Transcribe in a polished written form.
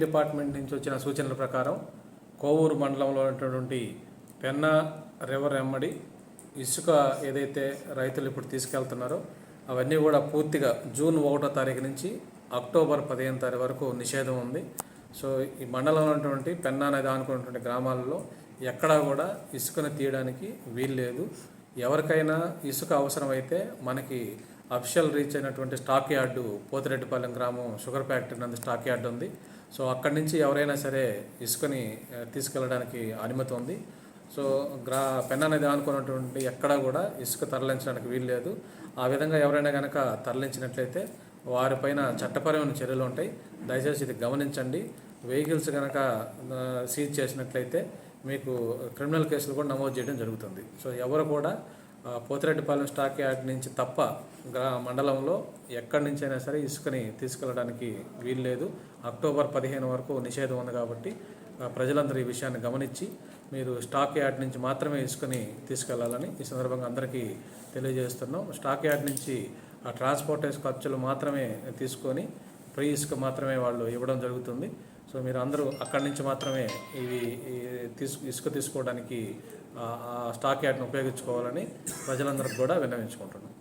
Department నుంచి వచ్చిన సూచనల ప్రకారం కోవూరు మండలంలో ఉన్నటువంటి పెన్నా రివర్ ఎమ్మడి ఇసుక ఏదైతే రైతులు ఇప్పుడు తీసుకెళ్తున్నారో అవన్నీ కూడా పూర్తిగా జూన్ 1వ తారీఖు నుంచి అక్టోబర్ 15వ తారీఖు వరకు నిషేధం ఉంది. సో ఈ మండలంలో ఉన్నటువంటి పెన్నా అనేది ఆనుకున్నటువంటి గ్రామాలలో ఎక్కడా కూడా ఇసుకను తీయడానికి వీలు లేదు. ఎవరికైనా ఇసుక అవసరమైతే మనకి అఫిషియల్ రీచ్ అయినటువంటి స్టాక్ యార్డు పోతిరెడ్డిపాలెం గ్రామం షుగర్ ఫ్యాక్టరీ నందు స్టాక్ యార్డు ఉంది. సో అక్కడి నుంచి ఎవరైనా సరే ఇసుకని తీసుకెళ్ళడానికి అనుమతి ఉంది. సో పెన్నా నది ఆనుకున్నటువంటి ఎక్కడా కూడా ఇసుక తరలించడానికి వీలు లేదు. ఆ విధంగా ఎవరైనా కనుక తరలించినట్లయితే వారిపైన చట్టపరమైన చర్యలు ఉంటాయి. దయచేసి ఇది గమనించండి. వెహికల్స్ కనుక సీజ్ చేసినట్లయితే మీకు క్రిమినల్ కేసులు కూడా నమోదు చేయడం జరుగుతుంది. సో ఎవరు కూడా పోతిరెడ్డిపాలెం స్టాక్ యార్డ్ నుంచి తప్ప మండలంలో ఎక్కడి నుంచి అయినా సరే ఇసుకని తీసుకెళ్ళడానికి వీలు లేదు. అక్టోబర్ 15 వరకు నిషేధం ఉంది. కాబట్టి ప్రజలందరూ ఈ విషయాన్ని గమనించి మీరు స్టాక్ యార్డ్ నుంచి మాత్రమే ఇసుకని తీసుకెళ్లాలని ఈ సందర్భంగా అందరికీ తెలియజేస్తున్నాం. స్టాక్ యార్డ్ నుంచి ఆ ట్రాన్స్పోర్టేషన్ ఖర్చులు మాత్రమే తీసుకొని ఫ్రీ ఇసుక మాత్రమే వాళ్ళు ఇవ్వడం జరుగుతుంది. సో మీరు అందరూ అక్కడి నుంచి మాత్రమే ఇసుక తీసుకోవడానికి స్టాక్ యార్డ్ను ఉపయోగించుకోవాలని ప్రజలందరికీ కూడా విన్నవించుకుంటున్నాం.